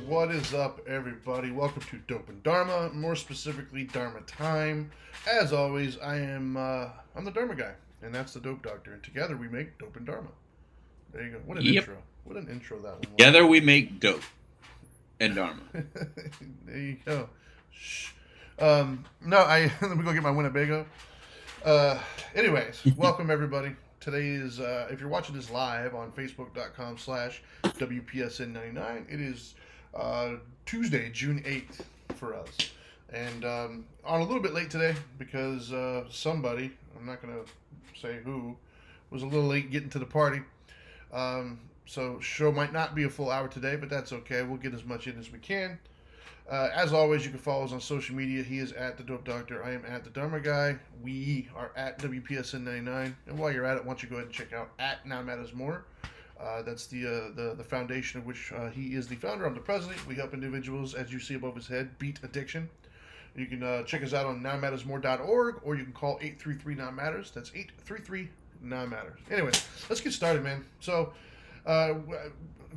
What is up, everybody? Welcome to Dope and Dharma, more specifically Dharma Time. As always, I'm the Dharma Guy, and that's the Dope Doctor, and together we make Dope and Dharma. There you go. What an intro! What an intro that one was. Together we make Dope and Dharma. There you go. Shh. Let me go get my Winnebago. Anyways, welcome everybody. Today is, if you're watching this live on Facebook.com/WPSN99, it is Tuesday, June 8th for us. And on a little bit late today because somebody, I'm not going to say who, was a little late getting to the party. So show might not be a full hour today, but that's okay. We'll get as much in as we can. As always, you can follow us on social media. He is at the Dope Doctor. I am at the Dharma Guy. We are at WPSN99. And while you're at it, why don't you go ahead and check out at Now Matters More. That's the foundation of which he is the founder. I'm the president. We help individuals, as you see above his head, beat addiction. You can check us out on nowmattersmore.org, or you can call 833-NOW-MATTERS. That's 833-NOW-MATTERS. Anyway, let's get started, man. So,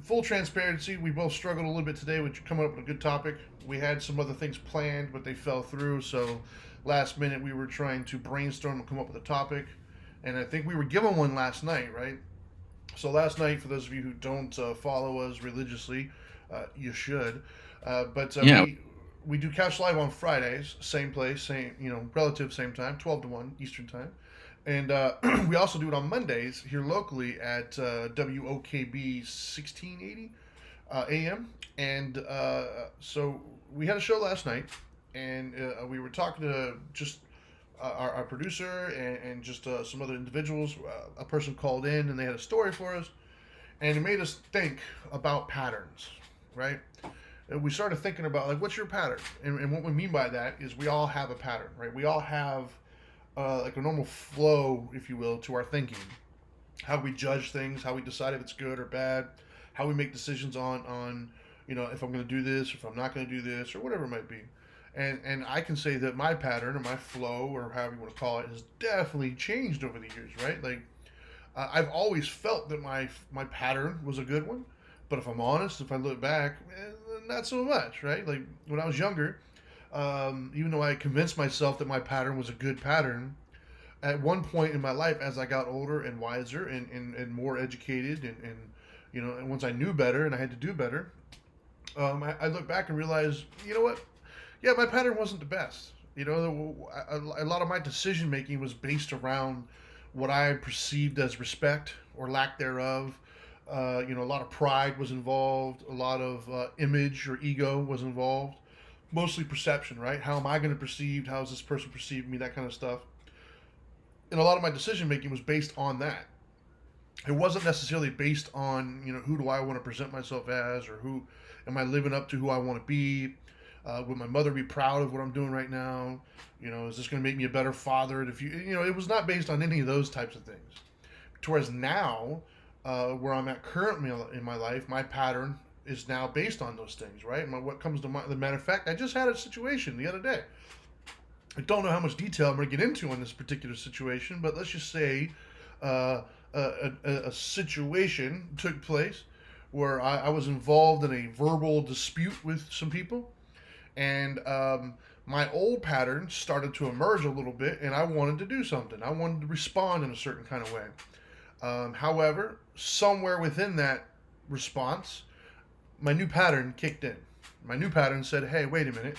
full transparency, we both struggled a little bit today with coming up with a good topic. We had some other things planned, but they fell through. So, last minute, we were trying to brainstorm and come up with a topic. And I think we were given one last night, right? So last night, for those of you who don't follow us religiously, you should. We do Couch Live on Fridays, same place, relative same time, 12 to 1 Eastern time. And we also do it on Mondays here locally at WOKB 1680 AM. And so we had a show last night, and we were talking to just our producer and just some other individuals. A person called in and they had a story for us, and it made us think about patterns, right? And we started thinking about, like, what's your pattern? And what we mean by that is we all have a pattern, right? We all have like a normal flow, if you will, to our thinking. How we judge things, how we decide if it's good or bad, how we make decisions on if I'm going to do this, if I'm not going to do this, or whatever it might be. And I can say that my pattern or my flow, or however you want to call it, has definitely changed over the years, right? Like, I've always felt that my pattern was a good one, but if I'm honest, if I look back, not so much, right? Like, when I was younger, even though I convinced myself that my pattern was a good pattern, at one point in my life, as I got older and wiser and more educated, and once I knew better and I had to do better, I look back and realize, you know what? Yeah, my pattern wasn't the best. A lot of my decision making was based around what I perceived as respect or lack thereof. A lot of pride was involved. A lot of image or ego was involved. Mostly perception, right? How am I going to perceive? How is this person perceive me? That kind of stuff. And a lot of my decision making was based on that. It wasn't necessarily based on, who do I want to present myself as, or who am I living up to who I want to be. Would my mother be proud of what I'm doing right now? Is this going to make me a better father? It was not based on any of those types of things. Whereas now, where I'm at currently in my life, my pattern is now based on those things, right? What comes to mind, the matter of fact, I just had a situation the other day. I don't know how much detail I'm going to get into on this particular situation, but let's just say a situation took place where I was involved in a verbal dispute with some people. And my old pattern started to emerge a little bit, and I wanted to do something. I wanted to respond in a certain kind of way. However, somewhere within that response, my new pattern kicked in. My new pattern said, hey, wait a minute.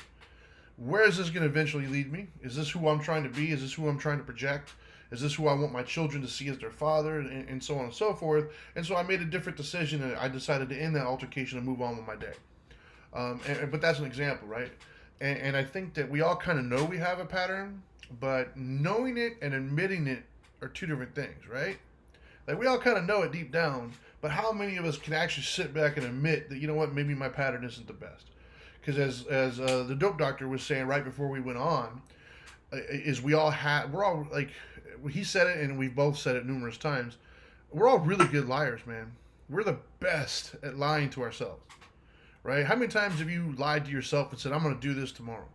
Where is this going to eventually lead me? Is this who I'm trying to be? Is this who I'm trying to project? Is this who I want my children to see as their father? And so on and so forth. And so I made a different decision, and I decided to end that altercation and move on with my day. But that's an example, right? And I think that we all kind of know we have a pattern, but knowing it and admitting it are two different things, right? Like we all kind of know it deep down, but how many of us can actually sit back and admit that, you know what, maybe my pattern isn't the best? Because as the dope doctor was saying right before we went on, is we're all like, he said it and we've both said it numerous times. We're all really good liars, man. We're the best at lying to ourselves, right? How many times have you lied to yourself and said, I'm going to do this tomorrow?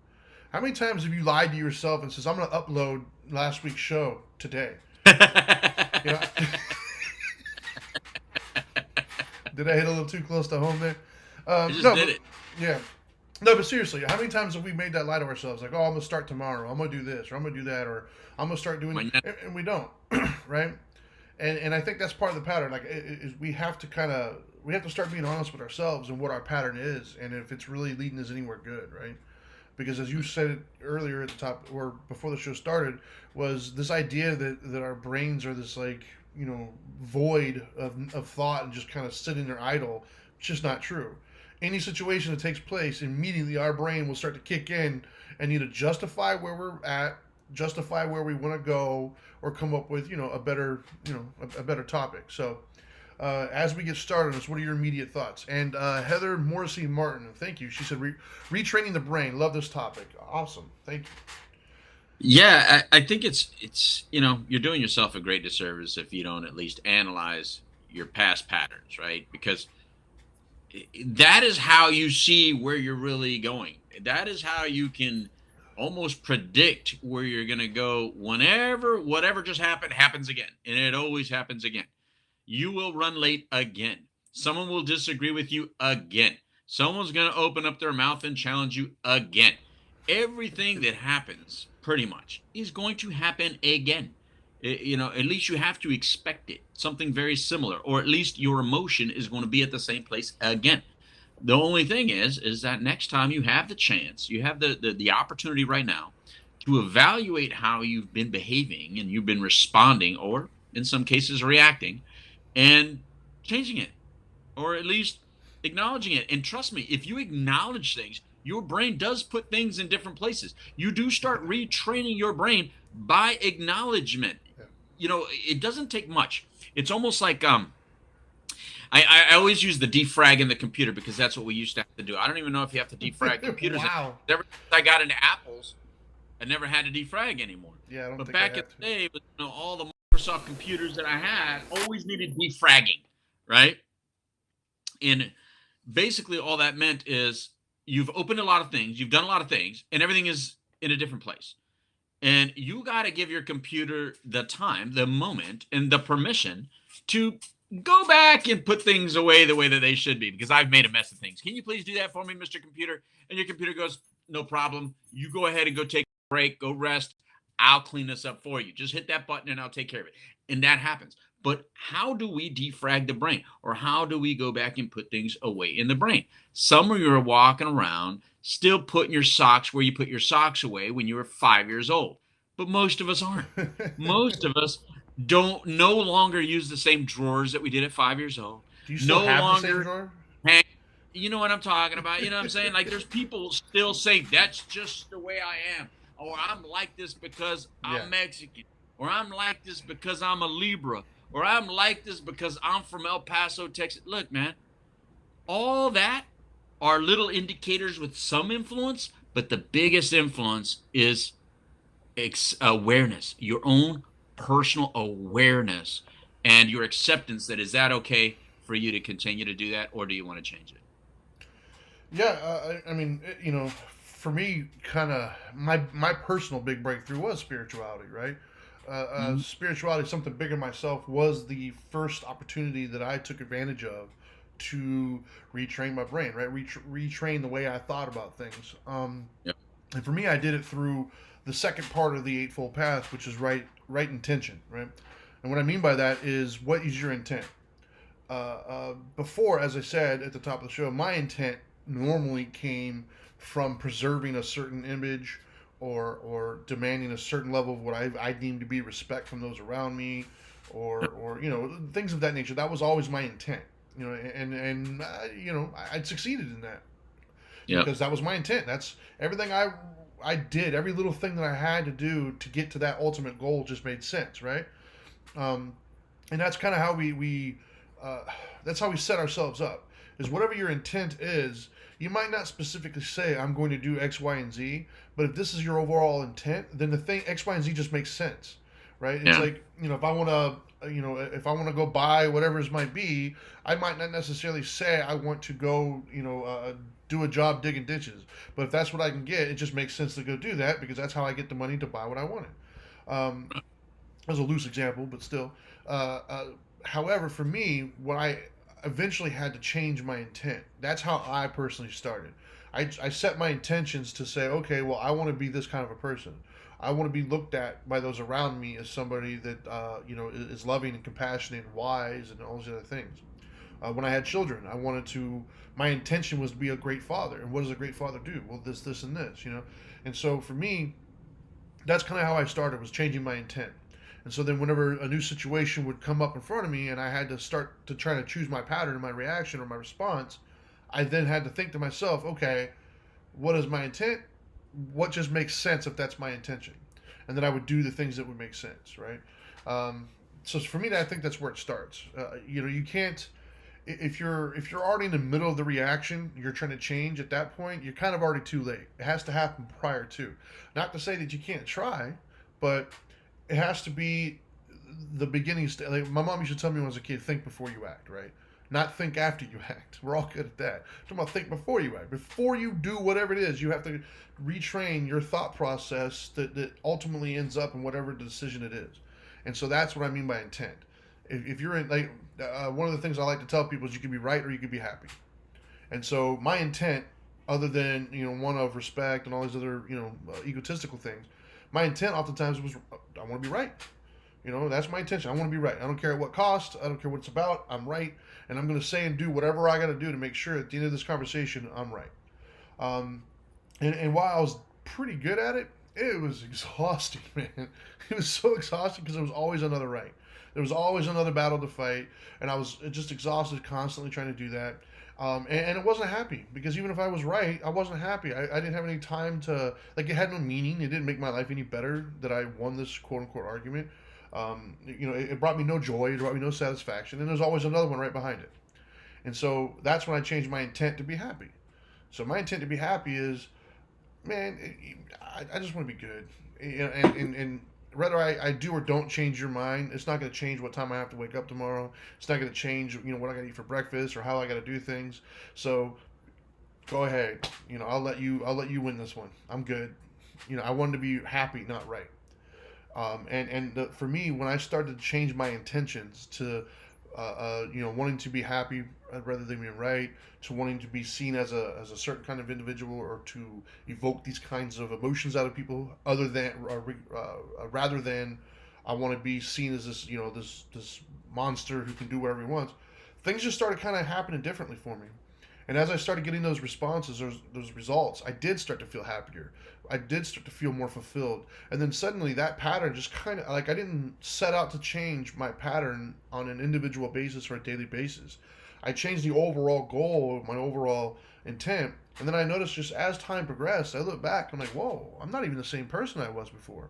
How many times have you lied to yourself and says, I'm going to upload last week's show today? You know, did I hit a little too close to home there? I just No, did but it. yeah, no, but seriously, how many times have we made that lie to ourselves? Like, oh, I'm gonna start tomorrow. I'm gonna do this, or I'm gonna do that, or I'm gonna start doing, Why not? and we don't, right? And I think that's part of the pattern. Like, is we have to we have to start being honest with ourselves and what our pattern is, and if it's really leading us anywhere good, right? Because as you said it earlier at the top or before the show started, was this idea that our brains are this like, void of thought and just kind of sitting there idle. It's just not true. Any situation that takes place, immediately our brain will start to kick in and either justify where we're at, justify where we want to go, or come up with a better a better topic. So as we get started on this, what are your immediate thoughts? And Heather Morrissey Martin, thank you. She said, retraining the brain. Love this topic. Awesome. Thank you. Yeah, I think it's you're doing yourself a great disservice if you don't at least analyze your past patterns, right? Because that is how you see where you're really going. That is how you can almost predict where you're going to go whenever whatever just happened happens again, and it always happens again. You will run late again. Someone will disagree with you again. Someone's going to open up their mouth and challenge you again. Everything that happens, pretty much, is going to happen again. At least you have to expect it. Something very similar, or at least your emotion is going to be at the same place again. The only thing is that next time you have the chance, you have the opportunity right now to evaluate how you've been behaving and you've been responding, or in some cases reacting, and changing it, or at least acknowledging it. And trust me, if you acknowledge things, your brain does put things in different places. You do start retraining your brain by acknowledgement. It doesn't take much. It's almost like I always use the defrag in the computer because that's what we used to have to do. I don't even know if you have to defrag computers. Wow. Ever since I got into Apples, I never had to defrag anymore. Yeah, I don't But think I back in have the to. day, all the Microsoft computers that I had always needed defragging, right? And basically, all that meant is you've opened a lot of things, you've done a lot of things, and everything is in a different place. And you got to give your computer the time, the moment, and the permission to go back and put things away the way that they should be, because I've made a mess of things. Can you please do that for me, Mr. Computer? And your computer goes, no problem. You go ahead and go take a break, go rest. I'll clean this up for you. Just hit that button and I'll take care of it. And that happens. But how do we defrag the brain? Or how do we go back and put things away in the brain? Some of you are walking around still putting your socks where you put your socks away when you were 5 years old. But most of us aren't. Most of us don't no longer use the same drawers that we did at 5 years old. Do you still No have the same longer drawer? hang. You know what I'm talking about? You know what I'm saying? Like there's people still saying that's just the way I am, or I'm like this because Yeah. I'm Mexican, or I'm like this because I'm a Libra, or I'm like this because I'm from El Paso, Texas. Look, man, all that are little indicators with some influence, but the biggest influence is awareness, your own personal awareness, and your acceptance that is that okay for you to continue to do that, or do you want to change it? Yeah, I mean, for me, kind of my personal big breakthrough was spirituality, right? Mhm. Spirituality, something bigger than myself, was the first opportunity that I took advantage of to retrain my brain, right? Retrain the way I thought about things. Yep. And for me, I did it through the second part of the Eightfold Path, which is right intention, right? And what I mean by that is, what is your intent? Before, as I said at the top of the show, my intent normally came from preserving a certain image, or demanding a certain level of what I deem to be respect from those around me, or things of that nature. That was always my intent, and I'd succeeded in that. Yep. because that was my intent. That's everything I did. Every little thing that I had to do to get to that ultimate goal just made sense, right? Um, and that's kind of how we uh, that's how we set ourselves up. Is whatever your intent is, you might not specifically say I'm going to do X, Y, and Z, but if this is your overall intent, then the thing X, Y, and Z just makes sense, right? It's Yeah. like, if I want to, if I want to go buy whatever it might be, I might not necessarily say I want to go, do a job digging ditches, but if that's what I can get, it just makes sense to go do that because that's how I get the money to buy what I wanted. Um, that was a loose example, but still. Uh, uh, However, for me, what I eventually had to change my intent. That's how I personally started. I set my intentions to say, okay, well, I want to be this kind of a person. I want to be looked at by those around me as somebody that is loving and compassionate and wise and all these other things. When I had children, I wanted to. My intention was to be a great father. And what does a great father do? Well, this, and this. And so for me, that's kind of how I started, was changing my intent. And so then whenever a new situation would come up in front of me and I had to start to try to choose my pattern, my reaction, or my response, I then had to think to myself, okay, what is my intent? What just makes sense if that's my intention? And then I would do the things that would make sense, right? So for me, I think that's where it starts. You can't, if you're already in the middle of the reaction, you're trying to change at that point, you're kind of already too late. It has to happen prior to. Not to say that you can't try, but it has to be the beginning stage. Like my mom used to tell me when I was a kid, think before you act, right? Not think after you act. We're all good at that. I'm talking about think before you act. Before you do whatever it is, you have to retrain your thought process that ultimately ends up in whatever decision it is. And so that's what I mean by intent. If you're in, like, one of the things I like to tell people is you can be right or you can be happy. And so my intent, other than, one of respect and all these other, egotistical things, my intent oftentimes was I want to be right. That's my intention. I want to be right. I don't care at what cost. I don't care what it's about. I'm right, and I'm going to say and do whatever I got to do to make sure at the end of this conversation I'm right. Um, and while I was pretty good at it, it was exhausting, man. It was so exhausting because there was always another right. There was always another battle to fight, and I was just exhausted constantly trying to do that. And it wasn't happy because even if I was right, I wasn't happy. I didn't have any time to, like, it had no meaning. It didn't make my life any better that I won this quote unquote argument. It brought me no joy. It brought me no satisfaction. And there's always another one right behind it. And so that's when I changed my intent to be happy. So my intent to be happy is, man, I just want to be good. And whether I do or don't change your mind, it's not going to change what time I have to wake up tomorrow. It's not going to change, what I got to eat for breakfast or how I got to do things. So go ahead. I'll let you win this one. I'm good. I wanted to be happy, not right. For me, when I started to change my intentions to, wanting to be happy rather than being right, to wanting to be seen as a certain kind of individual, or to evoke these kinds of emotions out of people, other than rather than I want to be seen as this monster who can do whatever he wants. Things just started kind of happening differently for me. And as I started getting those responses, those results, I did start to feel happier. I did start to feel more fulfilled. And then suddenly that pattern just kind of, like, I didn't set out to change my pattern on an individual basis or a daily basis. I changed the overall goal, my overall intent. And then I noticed, just as time progressed, I look back, I'm like, whoa, I'm not even the same person I was before.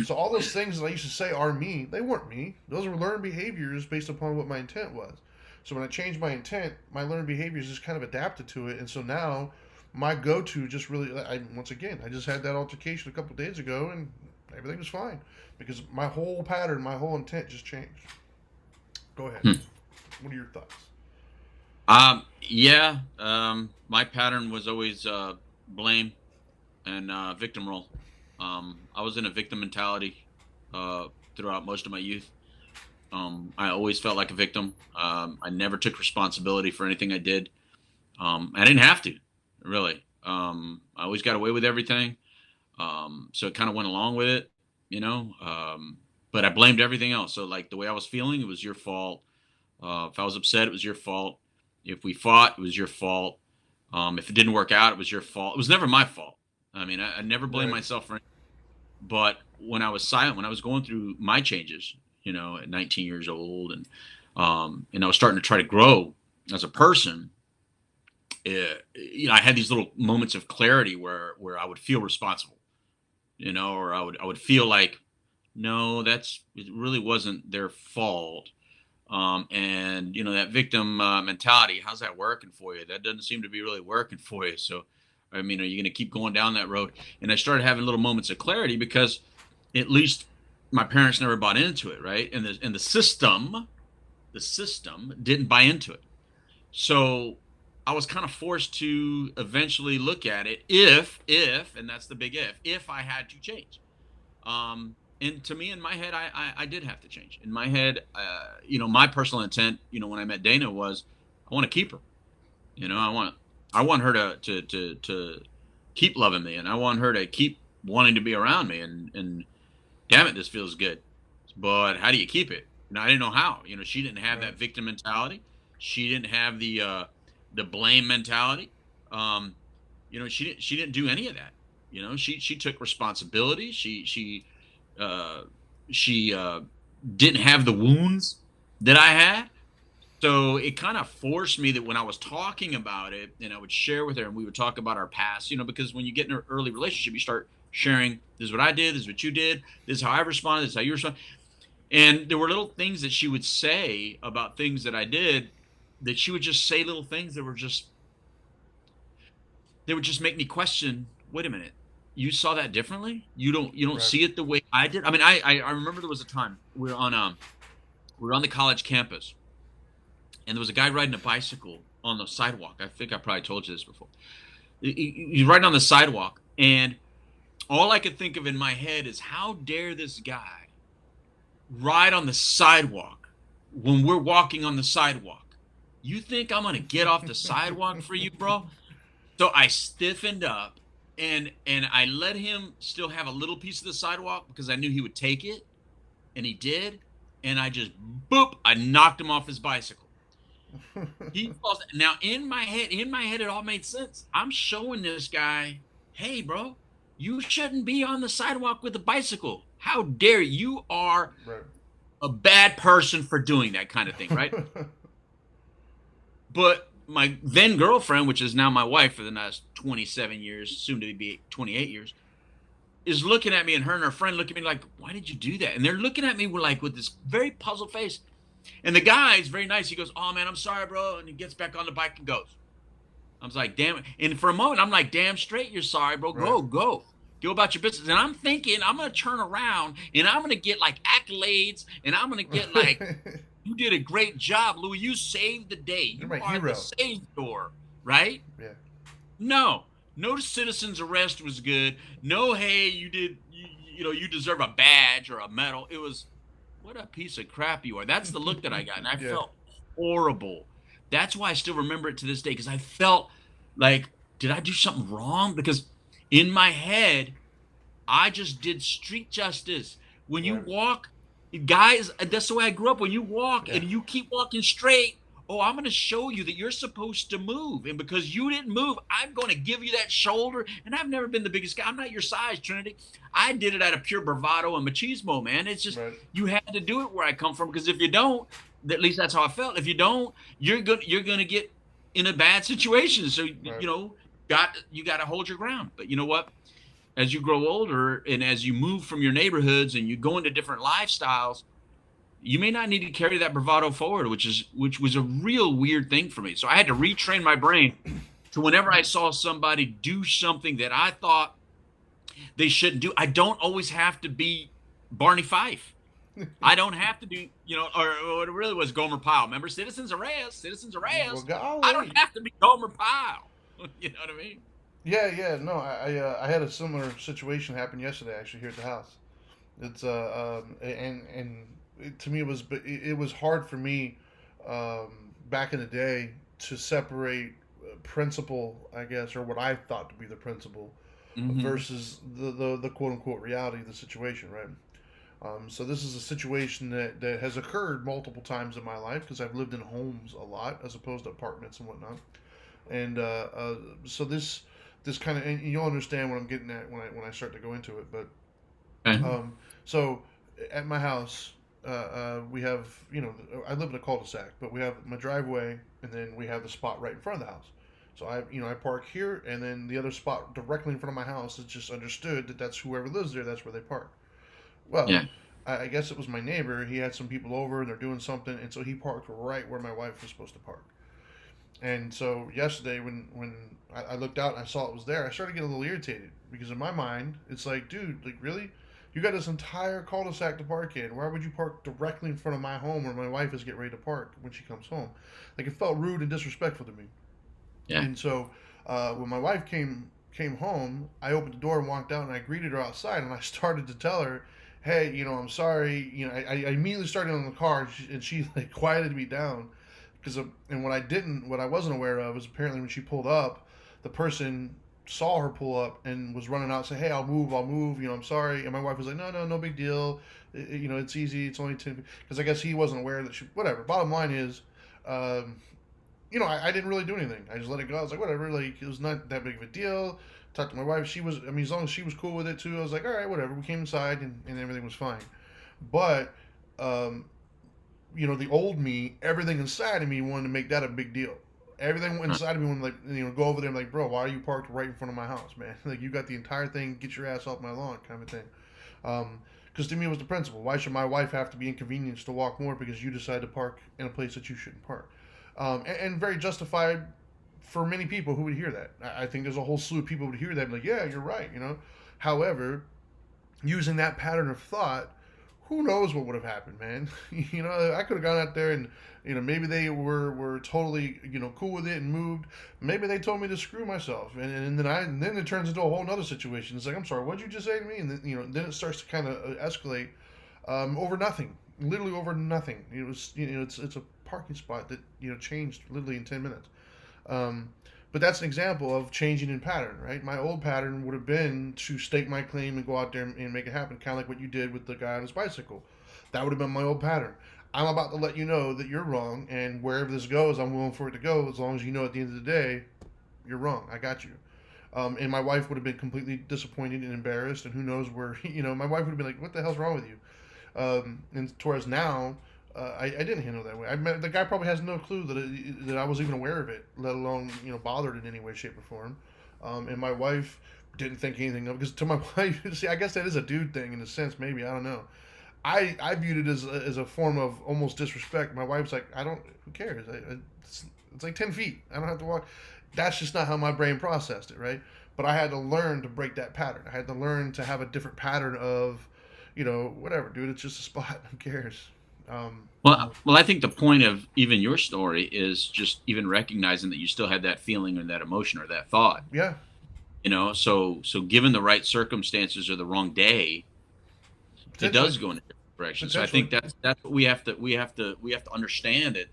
So all those things that I used to say are me, they weren't me. Those were learned behaviors based upon what my intent was. So when I changed my intent, my learned behaviors just kind of adapted to it. And so now my go-to just really, once again, I just had that altercation a couple of days ago and everything was fine because my whole pattern, my whole intent just changed. Go ahead. Hmm. What are your thoughts? Yeah. My pattern was always blame and victim role. I was in a victim mentality throughout most of my youth. I always felt like a victim. I never took responsibility for anything I did. I didn't have to, really. I always got away with everything. So it kind of went along with it, you know. But I blamed everything else. So, like, the way I was feeling, it was your fault. If I was upset, it was your fault. If we fought, it was your fault. If it didn't work out, it was your fault. It was never my fault. I mean, I never blamed Right. myself for anything. But when I was silent, when I was going through my changes, at 19 years old, and I was starting to try to grow as a person, I had these little moments of clarity where I would feel responsible, or I would feel like, no, it really wasn't their fault. And that victim mentality, how's that working for you? That doesn't seem to be really working for you. So, I mean, are you going to keep going down that road? And I started having little moments of clarity because at least my parents never bought into it, right? And the system didn't buy into it. So I was kind of forced to eventually look at it and that's the big if I had to change. And to me, in my head, I did have to change. In my head, my personal intent, when I met Dana was, I want to keep her. I want her to keep loving me, and I want her to keep wanting to be around me. And damn it, this feels good. But how do you keep it? I didn't know how. She didn't have that victim mentality. She didn't have the blame mentality. She didn't do any of that. She took responsibility. Uh, she didn't have the wounds that I had. So it kind of forced me that when I was talking about it and I would share with her and we would talk about our past, because when you get in an early relationship, you start sharing, this is what I did, this is what you did, this is how I responded, this is how you respond. And there were little things that she would say about things that I did, that she would just say little things that they would just make me question, wait a minute, you saw that differently? You don't Right. see it the way I did? I mean, I remember there was a time we were on the college campus, and there was a guy riding a bicycle on the sidewalk. I think I probably told you this before. He's riding on the sidewalk, and all I could think of in my head is, how dare this guy ride on the sidewalk when we're walking on the sidewalk? You think I'm gonna get off the sidewalk for you, bro? So I stiffened up, and I let him still have a little piece of the sidewalk because I knew he would take it, and he did. And I just boop, I knocked him off his bicycle. He falls. Now in my head, it all made sense. I'm showing this guy, hey, bro, you shouldn't be on the sidewalk with a bicycle. How dare you? You are Right. a bad person for doing that kind of thing, right? But my then girlfriend, which is now my wife for the last 27 years, soon to be 28 years, is looking at me, and her and her friend look at me like, why did you do that? And they're looking at me with this very puzzled face. And the guy's very nice. He goes, oh man, I'm sorry, bro. And he gets back on the bike and goes. I was like, damn it. And for a moment, I'm like, damn straight, you're sorry, bro. Right. Go about your business. And I'm thinking, I'm going to turn around and I'm going to get like accolades, and I'm going to get like, you did a great job, Louis. You saved the day. You're You my are the hero. savior, right? Yeah. No, no citizen's arrest was good. No, hey, you deserve a badge or a medal. It was, what a piece of crap you are. That's the look that I got, and I Yeah. felt horrible. That's why I still remember it to this day, because I felt like, did I do something wrong? Because in my head, I just did street justice. When you Right. walk, guys, that's the way I grew up. When you walk Yeah. and you keep walking straight, oh, I'm going to show you that you're supposed to move. And because you didn't move, I'm going to give you that shoulder. And I've never been the biggest guy. I'm not your size, Trinity. I did it out of pure bravado and machismo, man. It's just, Right. you had to do it where I come from, because if you don't, at least that's how I felt. If you don't, you're gonna get in a bad situation. So Right. you got to hold your ground. But you know what? As you grow older and as you move from your neighborhoods and you go into different lifestyles, you may not need to carry that bravado forward, which was a real weird thing for me. So I had to retrain my brain to, whenever I saw somebody do something that I thought they shouldn't do, I don't always have to be Barney Fife. I don't have to do, or what it really was, Gomer Pyle. Remember, citizens arrest, citizens Well, arrest. I don't golly. have to be Gomer Pyle. You know what I mean? Yeah, yeah. No, I had a similar situation happen yesterday, actually, here at the house. It's and to me, it was hard for me back in the day to separate principle, I guess, or what I thought to be the principle Hmm. versus the quote unquote reality of the situation, right? So this is a situation that has occurred multiple times in my life because I've lived in homes a lot as opposed to apartments and whatnot. And so this kind of, and you'll understand what I'm getting at when I start to go into it. But Okay. so at my house, we have, I live in a cul-de-sac, but we have my driveway, and then we have the spot right in front of the house. So I park here, and then the other spot directly in front of my house is just understood that that's whoever lives there. That's where they park. Well, Yeah. I guess it was my neighbor. He had some people over, and they're doing something, and so he parked right where my wife was supposed to park. And so yesterday, when I looked out and I saw it was there, I started getting a little irritated because in my mind, it's like, dude, like really, you got this entire cul-de-sac to park in. Why would you park directly in front of my home where my wife is getting ready to park when she comes home? Like it felt rude and disrespectful to me. Yeah. And so when my wife came home, I opened the door and walked out and I greeted her outside and I started to tell her, hey, I'm sorry. I immediately started on the car and she like quieted me down because and what I wasn't aware of is apparently when she pulled up, the person saw her pull up and was running out and say, hey, I'll move, I'm sorry. And my wife was like, no, no, no big deal. It's easy. It's only 10, because I guess he wasn't aware that whatever. Bottom line is, um, I didn't really do anything. I just let it go. I was like, whatever. Like, it was not that big of a deal. Talked to my wife. As long as she was cool with it too, I was like, all right, whatever. We came inside and everything was fine. But, um, the old me, everything inside of me wanted to make that a big deal. Everything inside of me wanted to, go over there and like, bro, why are you parked right in front of my house, man? Like, you got the entire thing. Get your ass off my lawn, kind of thing. Because to me, it was the principle. Why should my wife have to be inconvenienced to walk more because you decide to park in a place that you shouldn't park? And very justified for many people who would hear that. I think there's a whole slew of people who would hear that and be like, yeah, you're right. However, using that pattern of thought, who knows what would have happened, man? I could have gone out there and, maybe they were totally, cool with it and moved. Maybe they told me to screw myself, and then it turns into a whole other situation. It's like, I'm sorry, what'd you just say to me? And then it starts to kind of escalate over nothing, literally over nothing. It was, it's a parking spot that changed literally in 10 minutes. Um, but that's an example of changing in pattern, right? My old pattern would have been to stake my claim and go out there and make it happen, kind of like what you did with the guy on his bicycle. That would have been my old pattern. I'm about to let you know that you're wrong, and wherever this goes, I'm willing for it to go, as long as you know at the end of the day, you're wrong. I got you. And my wife would have been completely disappointed and embarrassed, and who knows where, my wife would have been like, what the hell's wrong with you? And towards now, I didn't handle it that way. The guy probably has no clue that I was even aware of it, let alone bothered in any way, shape, or form. And my wife didn't think anything of it because to my wife, see, I guess that is a dude thing in a sense. Maybe I don't know. I viewed it as a form of almost disrespect. My wife's like, I don't. Who cares? It's like 10 feet. I don't have to walk. That's just not how my brain processed it, right? But I had to learn to break that pattern. I had to learn to have a different pattern of, whatever, dude. It's just a spot. Who cares? Well, I think the point of even your story is just even recognizing that you still had that feeling or that emotion or that thought. Yeah. So given the right circumstances or the wrong day, it does go in a different direction. So I think that's what we have to understand it.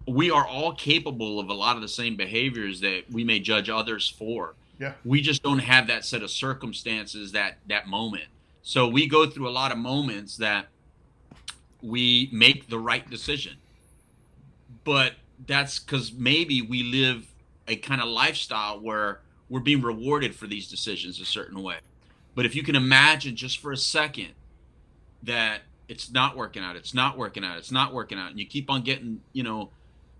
We are all capable of a lot of the same behaviors that we may judge others for. Yeah. We just don't have that set of circumstances that moment. So we go through a lot of moments that we make the right decision. But that's because maybe we live a kind of lifestyle where we're being rewarded for these decisions a certain way. But if you can imagine just for a second that it's not working out, and you keep on getting,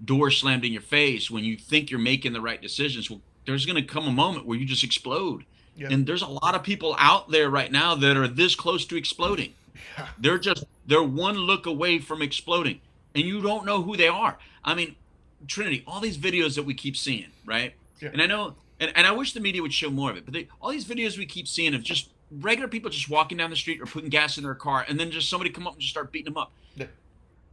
doors slammed in your face when you think you're making the right decisions, well, there's going to come a moment where you just explode. Yeah. And there's a lot of people out there right now that are this close to exploding. Yeah. They're one look away from exploding, and you don't know who they are. I mean, Trinity, all these videos that we keep seeing, right? Yeah. And I know, and I wish the media would show more of it, but all these videos we keep seeing of just regular people just walking down the street or putting gas in their car, and then just somebody come up and just start beating them up. Yeah.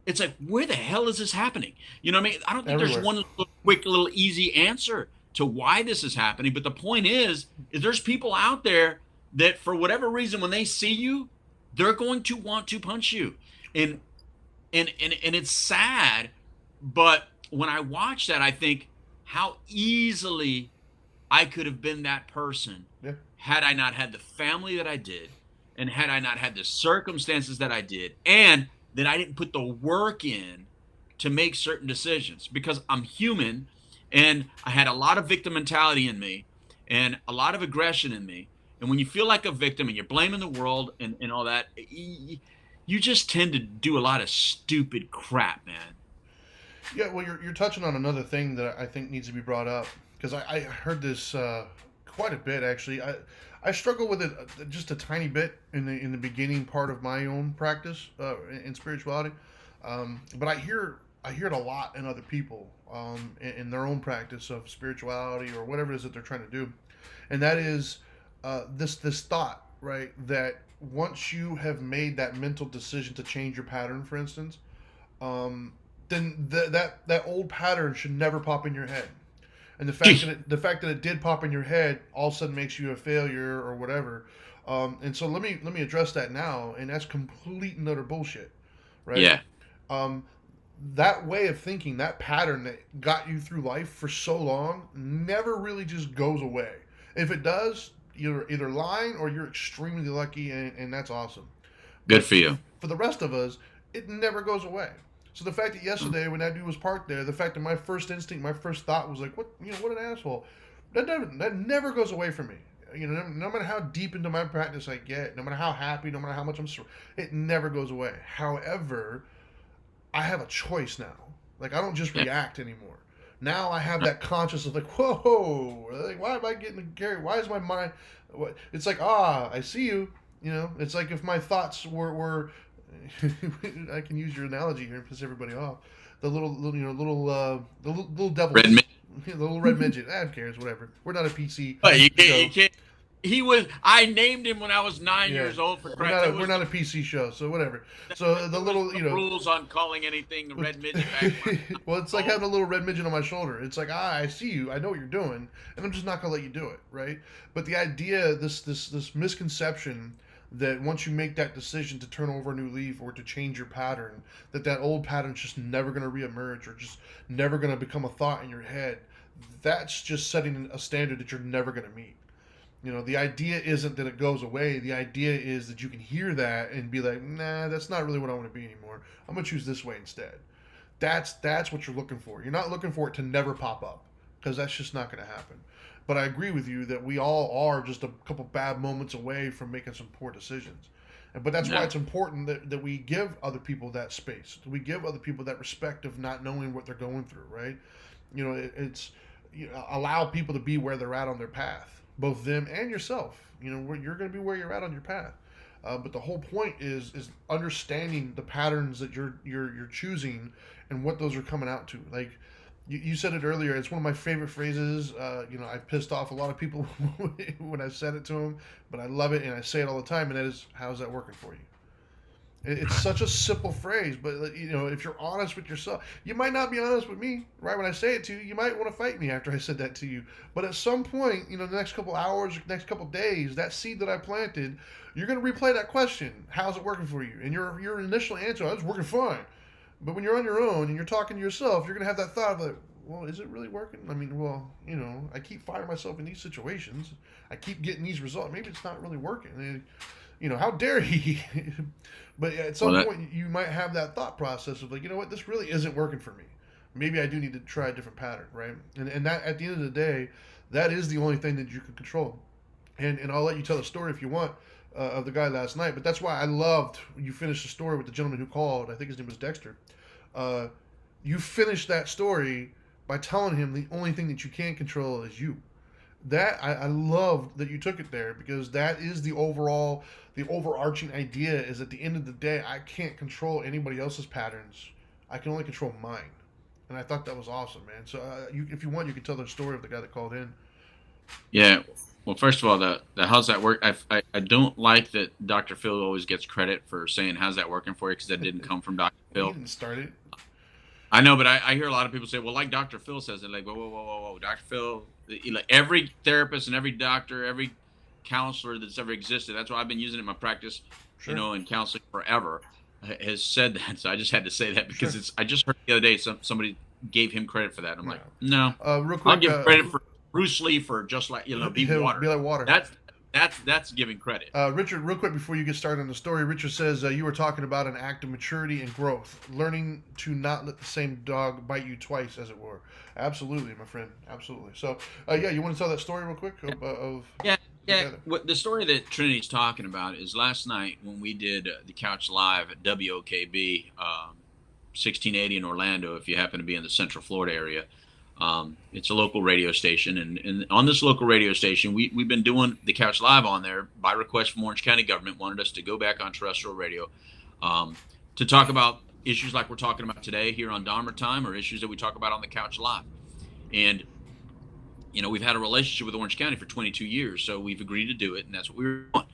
It's like, where the hell is this happening? You know what I mean? I don't think there's one quick little easy answer to why this is happening. But the point is there's people out there that for whatever reason, when they see you, they're going to want to punch you. And it's sad. But when I watch that, I think how easily I could have been that person had I not had the family that I did, and had I not had the circumstances that I did, and that I didn't put the work in to make certain decisions, because I'm human and I had a lot of victim mentality in me and a lot of aggression in me. And when you feel like a victim and you're blaming the world and all that, you just tend to do a lot of stupid crap, man. Yeah, well, you're touching on another thing that I think needs to be brought up. because I heard this quite a bit actually. I struggle with it just a tiny bit in the beginning part of my own practice in spirituality, but I hear it a lot in other people in their own practice of spirituality or whatever it is that they're trying to do, and that is this thought, right, that once you have made that mental decision to change your pattern, for instance, um, then that old pattern should never pop in your head. And the fact that it did pop in your head all of a sudden makes you a failure or whatever. And so let me address that now, and that's complete and utter bullshit, right? Yeah. Um, that way of thinking, that pattern that got you through life for so long, never really just goes away. If it does, you're either lying or you're extremely lucky, and that's awesome. Good But for you. for the rest of us, it never goes away. So the fact that Mm. yesterday when that dude was parked there, the fact that my first instinct, my first thought was like, what, what an asshole. That never goes away from me. No matter how deep into my practice I get, no matter how happy, no matter how much it never goes away. However, I have a choice now. Like, I don't just Yeah. react anymore. Now I have that conscious of like, whoa, like, why am I getting carried? Why is my mind? What? It's like, I see you. It's like if my thoughts were I can use your analogy here and piss everybody off. The little Red devils, Mint. the little red midget. Who cares? Whatever. We're not a PC But you can't. You show. can't. He was. I named him when I was 9 years Yeah, old. For we're Christ, not that a, we're was not the a PC show. So whatever. So the that was little the rules on calling anything a Well, red midget back when I well, it's was like old. having a little red midget on my shoulder. It's like, I see you, I know what you're doing, and I'm just not gonna let you do it, right? But the idea, this misconception that once you make that decision to turn over a new leaf or to change your pattern, that old pattern's just never gonna reemerge or just never gonna become a thought in your head. That's just setting a standard that you're never gonna meet. The idea isn't that it goes away. The idea is that you can hear that and be like, nah, that's not really what I want to be anymore. I'm gonna choose this way instead. That's what you're looking for. You're not looking for it to never pop up because that's just not going to happen. But I agree with you that we all are just a couple bad moments away from making some poor decisions. But that's why No. it's important that we give other people that space. We give other people that respect of not knowing what they're going through, right? It's allow people to be where they're at on their path, both them and yourself. Where you're going to be where you're at on your path. But the whole point is understanding the patterns that you're choosing and what those are coming out to. Like you said it earlier, it's one of my favorite phrases. I've pissed off a lot of people when I said it to them, but I love it and I say it all the time. And that is, how's that working for you? It's such a simple phrase, but if you're honest with yourself, you might not be honest with me, right? When I say it to you, you might want to fight me after I said that to you. But at some point, the next couple hours, next couple days, that seed that I planted, you're going to replay that question. How's it working for you? And your initial answer, it's working fine. But when you're on your own and you're talking to yourself, you're going to have that thought of like, well, is it really working? I mean, well, I keep finding myself in these situations. I keep getting these results. Maybe it's not really working. And, how dare he? But at Well, some point, you might have that thought process of like, you know what, this really isn't working for me. Maybe I do need to try a different pattern, right? And that at the end of the day, that is the only thing that you can control. And I'll let you tell the story if you want of the guy last night. But that's why I loved you finished the story with the gentleman who called. I think his name was Dexter. You finished that story by telling him the only thing that you can control is you. That I love that you took it there because that is the overarching idea is at the end of the day I can't control anybody else's patterns. I can only control mine. And I thought that was awesome, man. So if you want, you can tell the story of the guy that called in. yeah. Well, first of all, the how's that work? I don't like that Dr. Phil always gets credit for saying how's that working for you because that didn't come from Dr. He Phil. didn't start it. I know, but I hear a lot of people say, well, like Dr. Phil says it, like, whoa, whoa, whoa, whoa, whoa. Dr. Phil, like every therapist and every doctor, every counselor that's ever existed, that's why I've been using it in my practice, Sure. in counseling forever, has said that. So I just had to say that because Sure. I just heard the other day somebody gave him credit for that. I'm like, Yeah. no, Real I'll quick, give credit for Bruce Lee for just like, be he'll be water. like water. That's giving credit. Richard, real quick before you get started on the story, Richard says you were talking about an act of maturity and growth, learning to not let the same dog bite you twice, as it were. Absolutely, my friend. Absolutely. So, yeah, you want to tell that story real quick of Yeah, yeah. together? What the story that Trinity's talking about is last night when we did the Couch Live at WOKB 1680 in Orlando. If you happen to be in the Central Florida area, It's a local radio station, and on this local radio station, we've been doing the Couch Live on there by request from Orange County government. Wanted us to go back on terrestrial radio to talk about issues like we're talking about today here on Dharma Time, or issues that we talk about on the Couch Live. And we've had a relationship with Orange County for 22 years, so we've agreed to do it, and that's what we were doing.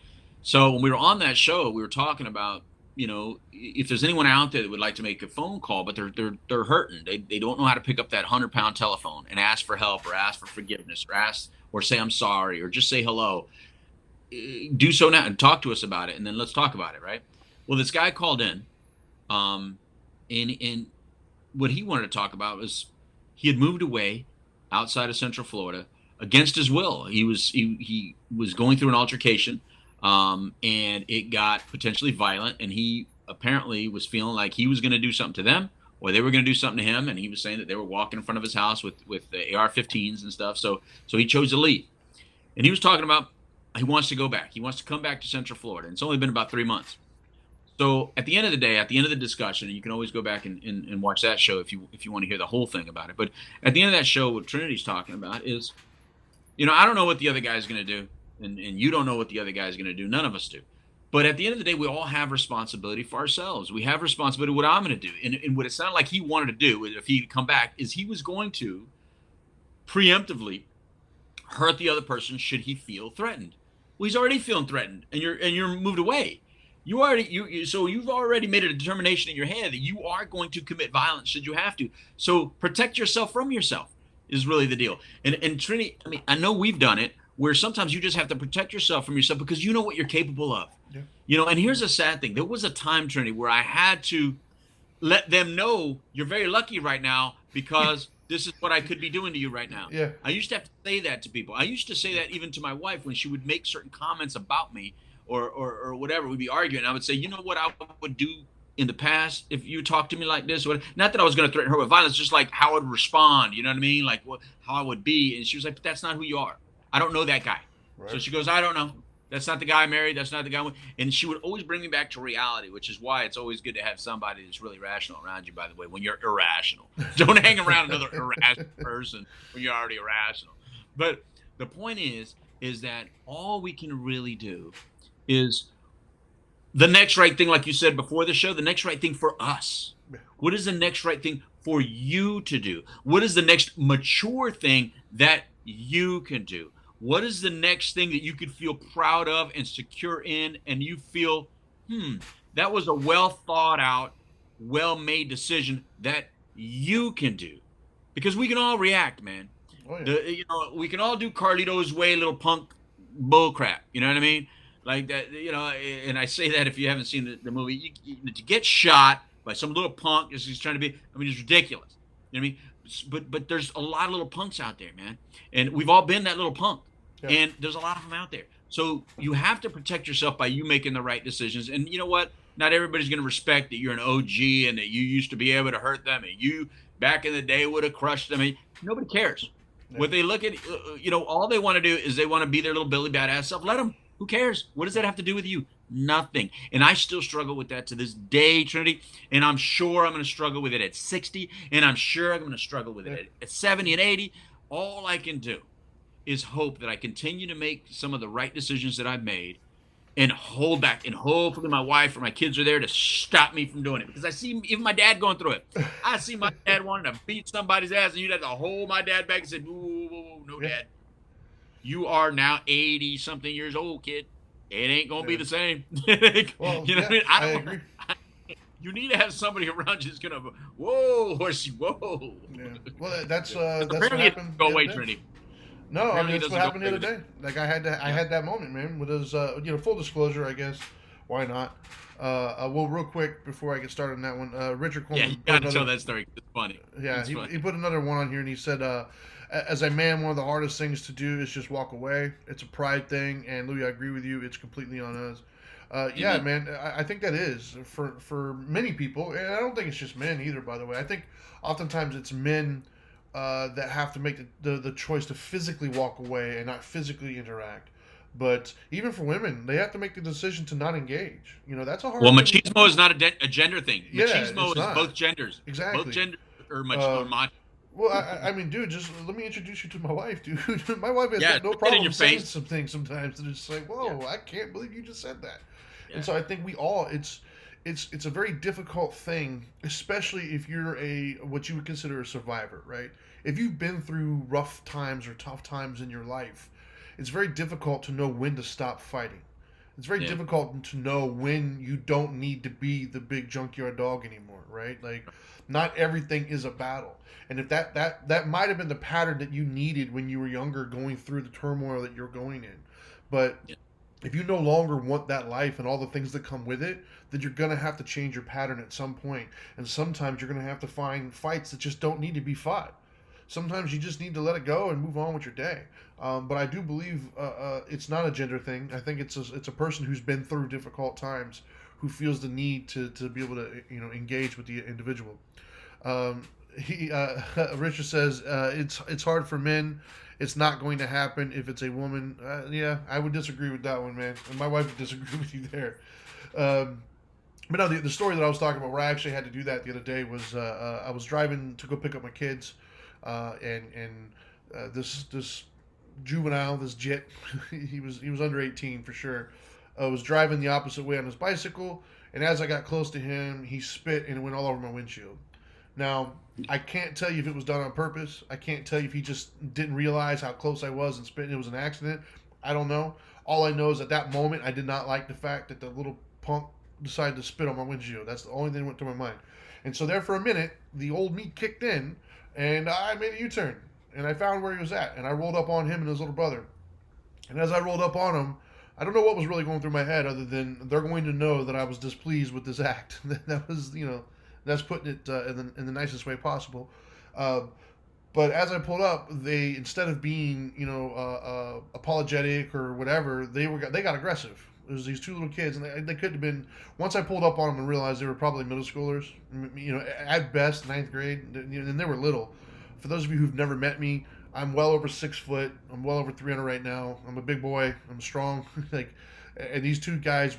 So when we were on that show, we were talking about, if there's anyone out there that would like to make a phone call, but they're hurting, they don't know how to pick up that 100-pound telephone and ask for help, or ask for forgiveness, or say I'm sorry, or just say hello. Do so now and talk to us about it, and then let's talk about it, right? Well, this guy called in, and what he wanted to talk about was he had moved away outside of Central Florida against his will. He was going through an altercation, and it got potentially violent, and he apparently was feeling like he was going to do something to them, or they were going to do something to him, and he was saying that they were walking in front of his house with the AR-15s and stuff. So he chose to leave, and he was talking about he wants to go back. He wants to come back to Central Florida, and it's only been about 3 months. So at the end of the day, at the end of the discussion, and you can always go back and watch that show if you want to hear the whole thing about it. But at the end of that show, what Trinity's talking about is, I don't know what the other guy's going to do, and you don't know what the other guy's going to do. None of us do. But at the end of the day, we all have responsibility for ourselves. We have responsibility what I'm going to do. And what it sounded like he wanted to do, if he'd come back, is he was going to preemptively hurt the other person should he feel threatened. Well, he's already feeling threatened, and you're moved away. So you've already made a determination in your head that you are going to commit violence should you have to. So protect yourself from yourself is really the deal. And Trini, I know we've done it where sometimes you just have to protect yourself from yourself because you know what you're capable of. Yeah. And here's a sad thing. There was a time, Trini, where I had to let them know you're very lucky right now because this is what I could be doing to you right now. Yeah. I used to have to say that to people. I used to say that even to my wife when she would make certain comments about me. Or whatever, we'd be arguing. And I would say, you know what I would do in the past if you talked to me like this? Not that I was going to threaten her with violence, just like how I would respond. You know what I mean? Like how I would be. And she was like, but that's not who you are. I don't know that guy. Right. So she goes, I don't know. That's not the guy I married. That's not the guy. And she would always bring me back to reality, which is why it's always good to have somebody that's really rational around you, by the way, when you're irrational. Don't hang around another irrational person when you're already irrational. But the point is that all we can really do is the next right thing, like you said before the show, the next right thing for us. What is the next right thing for you to do? What is the next mature thing that you can do? What is the next thing that you could feel proud of and secure in, and you feel, that was a well thought out, well made decision that you can do? Because we can all react, man. Oh, yeah. We can all do Carlito's way, little punk bull crap. You know what I mean? Like that, and I say that if you haven't seen the movie, to get shot by some little punk is he's trying to be, it's ridiculous. You know what I mean? But there's a lot of little punks out there, man. And we've all been that little punk. Yeah. And there's a lot of them out there. So you have to protect yourself by you making the right decisions. And you know what? Not everybody's going to respect that you're an OG and that you used to be able to hurt them and you back in the day would have crushed them. Nobody cares. Yeah. What they look at, all they want to do is they want to be their little Billy Badass self. Let them. Who cares? What does that have to do with you? Nothing. And I still struggle with that to this day, Trinity. And I'm sure I'm going to struggle with it at 60. And I'm sure I'm going to struggle with it at 70 and 80. All I can do is hope that I continue to make some of the right decisions that I've made and hold back. And hopefully my wife or my kids are there to stop me from doing it. Because I see even my dad going through it. I see my dad wanting to beat somebody's ass. And you'd have to hold my dad back and say, whoa, no, Dad. You are now 80-something years old, kid. It ain't going to be the same. Well, I agree. You need to have somebody around you that's going to, whoa, horsey, whoa. Yeah. Well, that's what happened. Go away, Trinity. No, that's what happened the other day. Like I had that moment, man. With his, full disclosure, I guess. Why not? Well, real quick before I get started on that one, Richard Coleman. Yeah, you got to tell that story. It's funny. Yeah, he put another one on here, and he said, as a man, one of the hardest things to do is just walk away. It's a pride thing, and Louis, I agree with you. It's completely on us. Yeah, man, I think that is for many people, and I don't think it's just men either. By the way, I think oftentimes it's men that have to make the choice to physically walk away and not physically interact. But even for women, they have to make the decision to not engage. That's a hard. Well, machismo is not a gender thing. Machismo is not. Both genders. Exactly. Both genders are macho. Well, I mean, dude, just let me introduce you to my wife, dude. My wife has Yeah, got no get in problem your saying face. some things sometimes that are just like, Yeah, whoa, I can't believe you just said that. And yeah, so I think we all, it's a very difficult thing, especially if you're a what you would consider a survivor, right? If you've been through rough times or tough times in your life, it's very difficult to know when to stop fighting. It's very yeah, difficult to know when you don't need to be the big junkyard dog anymore, right? Like, not everything is a battle. And if that might have been the pattern that you needed when you were younger, going through the turmoil that you're going in, but yeah, if you no longer want that life and all the things that come with it, then you're gonna have to change your pattern at some point. And sometimes you're gonna have to find fights that just don't need to be fought. Sometimes you just need to let it go and move on with your day. But I do believe it's not a gender thing. I think it's a person who's been through difficult times who feels the need to be able to engage with the individual. Um, he Richard says it's hard for men. It's not going to happen if it's a woman. Yeah, I would disagree with that one, man. And my wife would disagree with you there. Um, but no, the story that I was talking about, where I actually had to do that the other day, was I was driving to go pick up my kids, and this juvenile, this jit, he was under 18 for sure, was driving the opposite way on his bicycle, and as I got close to him, he spit and it went all over my windshield. Now, I can't tell you if it was done on purpose. I can't tell you if he just didn't realize how close I was and spit and it was an accident. I don't know. All I know is at that moment, I did not like the fact that the little punk decided to spit on my windshield. That's the only thing that went through my mind. And so there for a minute, the old me kicked in, and I made a U-turn, and I found where he was at, and I rolled up on him and his little brother. And as I rolled up on him, I don't know what was really going through my head other than they're going to know that I was displeased with this act. That was, that's putting it in the nicest way possible. Uh, but as I pulled up, they, instead of being apologetic or whatever, they got aggressive. It was these two little kids, and they could have been. Once I pulled up on them and realized they were probably middle schoolers, at best ninth grade, and they were little. For those of you who've never met me, I'm well over 6 foot. I'm well over 300 right now. I'm a big boy. I'm strong. Like, and these two guys,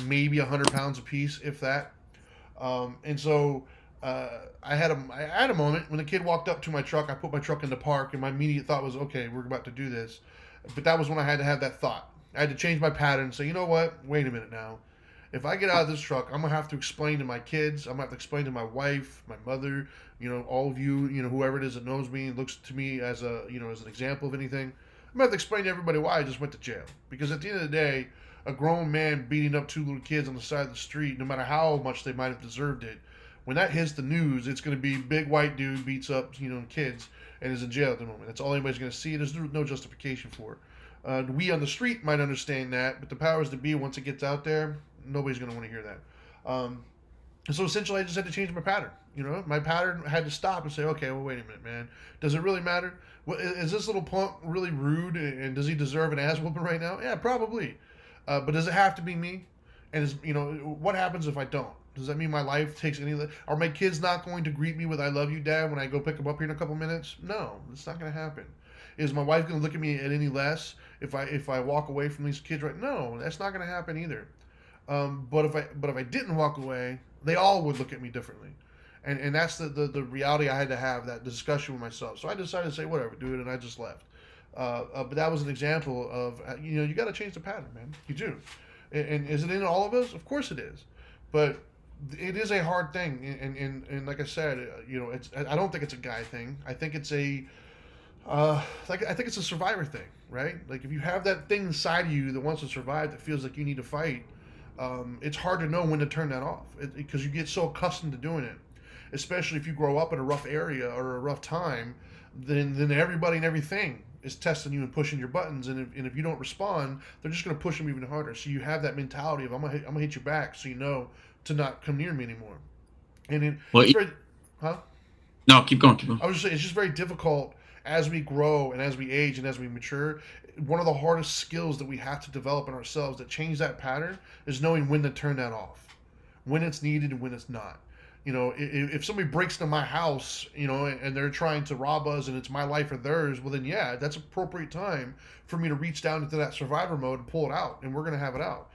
maybe 100 pounds apiece, if that. And so I had a moment when the kid walked up to my truck. I put my truck in the park, and my immediate thought was, okay, we're about to do this. But that was when I had to have that thought. I had to change my pattern and say, you know what? Wait a minute now. If I get out of this truck, I'm gonna have to explain to my kids. I'm gonna have to explain to my wife, my mother, all of you, whoever it is that knows me and looks to me as as an example of anything. I'm gonna have to explain to everybody why I just went to jail. Because at the end of the day, a grown man beating up two little kids on the side of the street, no matter how much they might have deserved it, when that hits the news, it's going to be big white dude beats up kids and is in jail at the moment. That's all anybody's going to see. There's no justification for it. We on the street might understand that, but the powers that be, once it gets out there, nobody's going to want to hear that. And so essentially, I just had to change my pattern. My pattern had to stop and say, okay, well, wait a minute, man. Does it really matter? Is this little punk really rude, and does he deserve an ass whooping right now? Yeah, probably. But does it have to be me? And what happens if I don't? Does that mean my life takes any? Are my kids not going to greet me with "I love you, Dad" when I go pick them up here in a couple minutes? No, it's not going to happen. Is my wife going to look at me at any less if I walk away from these kids? Right? No, that's not going to happen either. But if I didn't walk away, they all would look at me differently. And that's the reality I had to have that discussion with myself. So I decided to say whatever, do it, and I just left. But that was an example of you got to change the pattern, man. You do. And is it in all of us? Of course it is. But it is a hard thing, and like I said, I don't think it's a guy thing. I think it's I think it's a survivor thing, right? Like if you have that thing inside of you that wants to survive, that feels like you need to fight, it's hard to know when to turn that off because you get so accustomed to doing it. Especially if you grow up in a rough area or a rough time, then everybody and everything is testing you and pushing your buttons, and if you don't respond, they're just going to push them even harder. So you have that mentality of I'm gonna hit you back, so you know to not come near me anymore. And Well, it's very, huh? no, keep going, keep going. I was just saying it's just very difficult as we grow and as we age and as we mature. One of the hardest skills that we have to develop in ourselves that change that pattern is knowing when to turn that off, when it's needed and when it's not. If somebody breaks into my house, and they're trying to rob us and it's my life or theirs, well then yeah, that's appropriate time for me to reach down into that survivor mode and pull it out, and we're gonna have it out.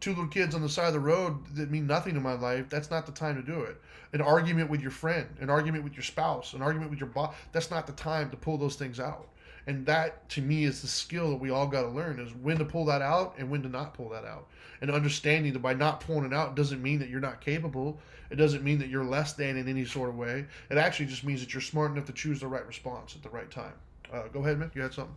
Two little kids on the side of the road that mean nothing in my life, that's not the time to do it. An argument with your friend, an argument with your spouse, an argument with your boss, that's not the time to pull those things out. And that, to me, is the skill that we all got to learn, is when to pull that out and when to not pull that out. And understanding that by not pulling it out doesn't mean that you're not capable. It doesn't mean that you're less than in any sort of way. It actually just means that you're smart enough to choose the right response at the right time. Go ahead, man. You had something?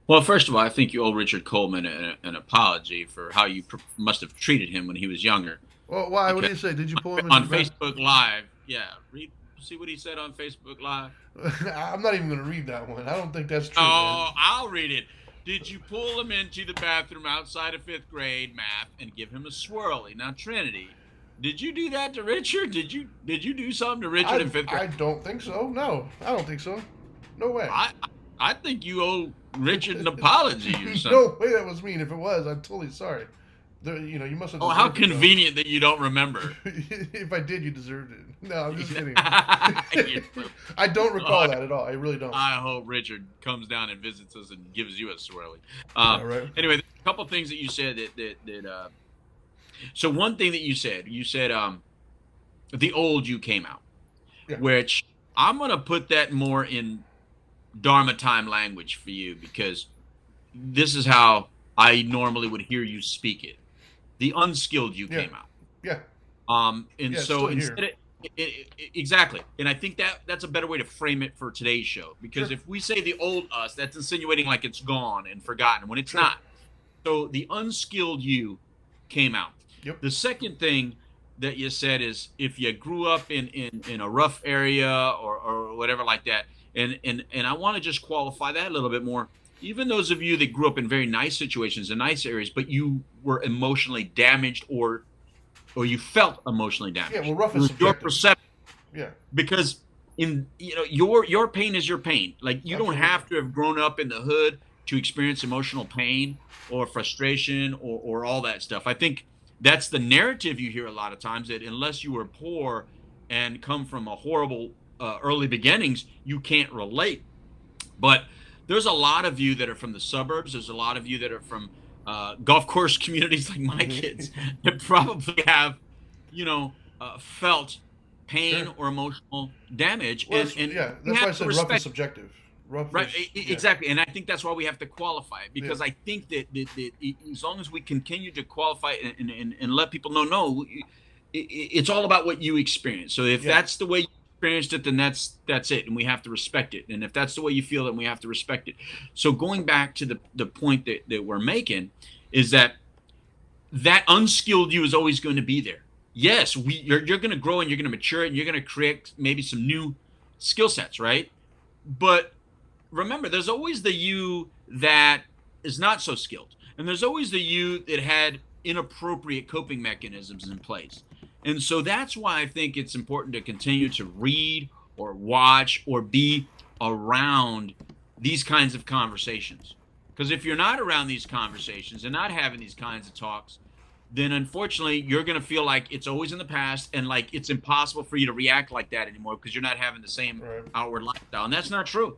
Well, first of all, I think you owe Richard Coleman an apology for how you must have treated him when he was younger. Well, why? What Because do you say? Did you pull him on into the Facebook Live, yeah, see what he said on Facebook Live. I'm not even going to read that one. I don't think that's true, man. Oh, I'll read it. Did you pull him into the bathroom outside of fifth grade math and give him a swirly? Now, Trinity, did you do that to Richard? Did you do something to Richard in fifth grade? I don't think so. No, I don't think so. No way. I think you owe Richard an apology or something. No way that was mean. If it was, I'm totally sorry. You must have. Oh, how convenient that you don't remember. If I did, you deserved it. No, I'm just kidding. I don't recall that at all. I really don't. I hope Richard comes down and visits us and gives you a swirly. All right. Anyway, a couple of things that you said that so one thing that you said the old you came out, Yeah. which I'm going to put that more in Dharma Time language for you, because this is how I normally would hear you speak it. The unskilled you Yeah. came out. Yeah. And Yeah, so still instead here. exactly. And I think that's a better way to frame it for today's show, because Sure. if we say the old us, that's insinuating like it's gone and forgotten when it's Sure. not. So the unskilled you came out. Yep. The second thing that you said is, if you grew up in a rough area or whatever like that, and I want to just qualify that a little bit more. Even those of you that grew up in very nice situations and nice areas, but you were emotionally damaged, or you felt emotionally damaged. Yeah. Well, rough It is was your subjective. perception, Yeah. because your pain is your pain. Like, you don't Absolutely. have to have grown up in the hood to experience emotional pain or frustration or all that stuff. I think that's the narrative you hear a lot of times, that unless you were poor and come from a horrible early beginnings, you can't relate. But there's a lot of you that are from the suburbs. There's a lot of you that are from golf course communities like my kids, that probably have, felt pain Sure. or emotional damage. Well, and yeah. we That's why I have to said rough is respect. subjective. Rough Right, is. Yeah. exactly, and I think that's why we have to qualify it, because Yeah. I think that as long as we continue to qualify and let people know, no, it's all about what you experience. So if Yeah. that's the way you experienced it, then that's it, and we have to respect it. And if that's the way you feel, then we have to respect it. So going back to the point that we're making, is that unskilled you is always going to be there. Yes, you're going to grow and you're going to mature and you're going to create maybe some new skill sets, right? But remember, there's always the you that is not so skilled, and there's always the you that had inappropriate coping mechanisms in place. And so that's why I think it's important to continue to read or watch or be around these kinds of conversations. Because if you're not around these conversations and not having these kinds of talks, then unfortunately you're going to feel like it's always in the past, and like it's impossible for you to react like that anymore, because you're not having the same Right. outward lifestyle. And that's not true.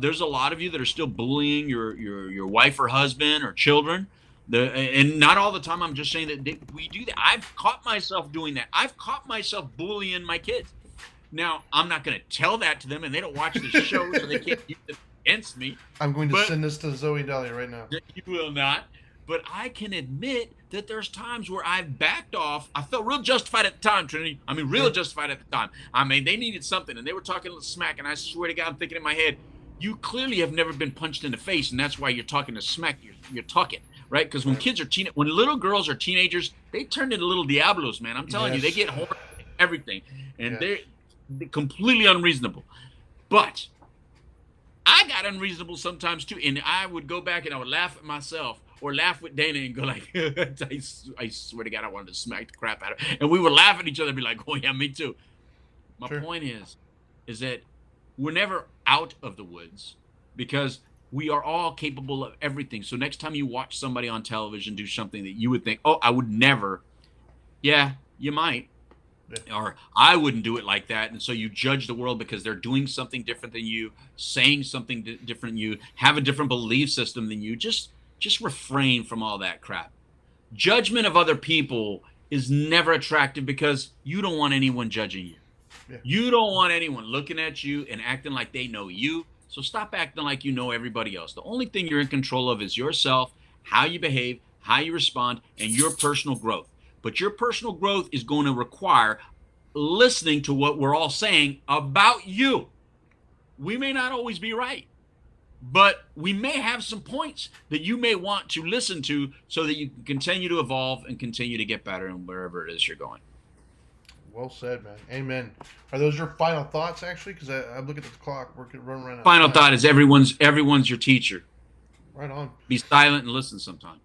There's a lot of you that are still bullying your wife or husband or children. And not all the time. I'm just saying that we do that. I've caught myself doing that. I've caught myself bullying my kids. Now, I'm not going to tell that to them, and they don't watch the show, so they can't use it against me. I'm going to But- send this to Zoe and Dahlia right now. You will not. But I can admit that there's times where I've backed off. I felt real justified at the time, Trinity. I mean, real Sure. justified at the time. I mean, they needed something, and they were talking a little smack, and I swear to God, I'm thinking in my head, you clearly have never been punched in the face, and that's why you're talking to smack. You're talking, right? Because when kids are when little girls are teenagers, they turn into little diablos, man. I'm telling you, they Yes. get horny, everything, and Yes. they're completely unreasonable. But I got unreasonable sometimes too, and I would go back and I would laugh at myself or laugh with Dana and go like, I swear to God, I wanted to smack the crap out of her. And we would laugh at each other and be like, oh yeah, me too. My Sure. point is that we're never out of the woods, because we are all capable of everything. So next time you watch somebody on television do something that you would think, oh, I would never. Yeah, you might. Yeah. Or I wouldn't do it like that. And so you judge the world because they're doing something different than you, saying something different than you, have a different belief system than you. Just refrain from all that crap. Judgment of other people is never attractive because you don't want anyone judging you. Yeah. You don't want anyone looking at you and acting like they know you. So stop acting like you know everybody else. The only thing you're in control of is yourself, how you behave, how you respond, and your personal growth. But your personal growth is going to require listening to what we're all saying about you. We may not always be right, but we may have some points that you may want to listen to so that you can continue to evolve and continue to get better in wherever it is you're going. Well said, man. Amen. Are those your final thoughts, actually? Because I'm looking at the clock. We're running right now. Final thought is everyone's your teacher. Right on. Be silent and listen sometime.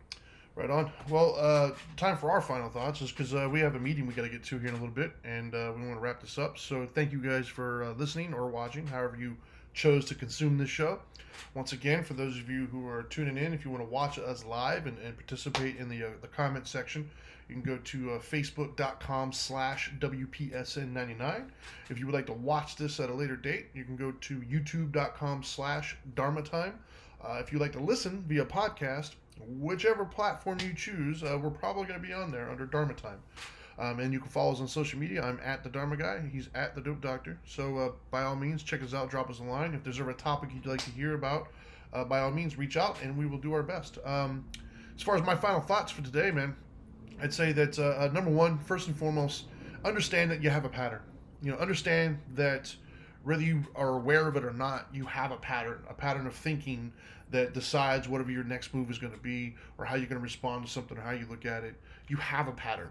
Right on. Well, time for our final thoughts is because we have a meeting we got to get to here in a little bit, and we want to wrap this up. So thank you guys for listening or watching, however you chose to consume this show. Once again, for those of you who are tuning in, if you want to watch us live and participate in the comment section, you can go to facebook.com/WPSN99. If you would like to watch this at a later date, you can go to youtube.com/Dharma Time. If you'd like to listen via podcast, whichever platform you choose, we're probably going to be on there under Dharma Time. And you can follow us on social media. I'm at the Dharma Guy. He's at the Dope Doctor. So by all means, check us out. Drop us a line. If there's ever a topic you'd like to hear about, by all means, reach out and we will do our best. As far as my final thoughts for today, man, I'd say that number one, first and foremost, understand that you have a pattern. Understand that whether you are aware of it or not, you have a pattern of thinking that decides whatever your next move is going to be, or how you're going to respond to something, or how you look at it. You have a pattern,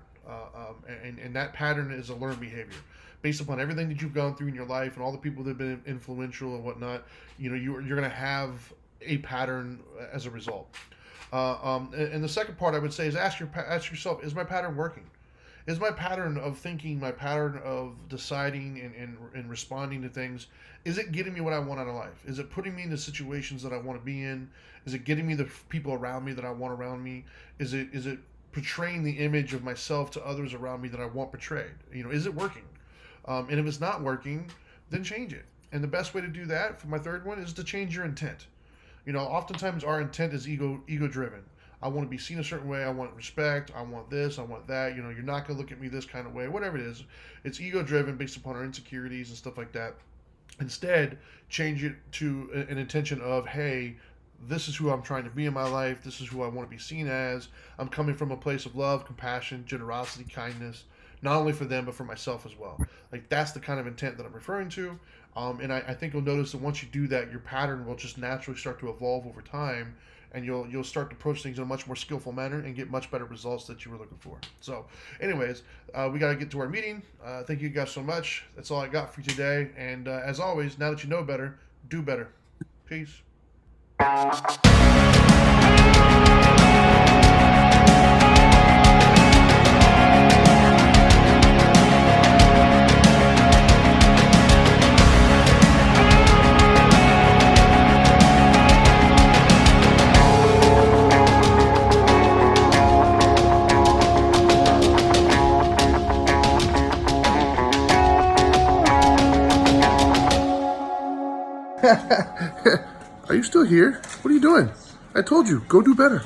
and that pattern is a learned behavior based upon everything that you've gone through in your life and all the people that have been influential and whatnot. You're going to have a pattern as a result. And the second part I would say is ask yourself: is my pattern working? Is my pattern of thinking, my pattern of deciding and responding to things, is it getting me what I want out of life? Is it putting me in the situations that I want to be in? Is it getting me the people around me that I want around me? Is it portraying the image of myself to others around me that I want portrayed? Is it working? And if it's not working, then change it. And the best way to do that, for my third one, is to change your intent. Oftentimes our intent is ego driven. I want to be seen a certain way. I want respect. I want this. I want that. You're not going to look at me this kind of way. Whatever it is, it's ego driven based upon our insecurities and stuff like that. Instead, change it to an intention of, hey, this is who I'm trying to be in my life. This is who I want to be seen as. I'm coming from a place of love, compassion, generosity, kindness, not only for them, but for myself as well. Like, that's the kind of intent that I'm referring to. And I think you'll notice that once you do that, your pattern will just naturally start to evolve over time, and you'll start to approach things in a much more skillful manner and get much better results that you were looking for. So anyways, we got to get to our meeting. Thank you guys so much. That's all I got for you today. And as always, now that you know better, do better. Peace. Are you still here? What are you doing? I told you, go do better.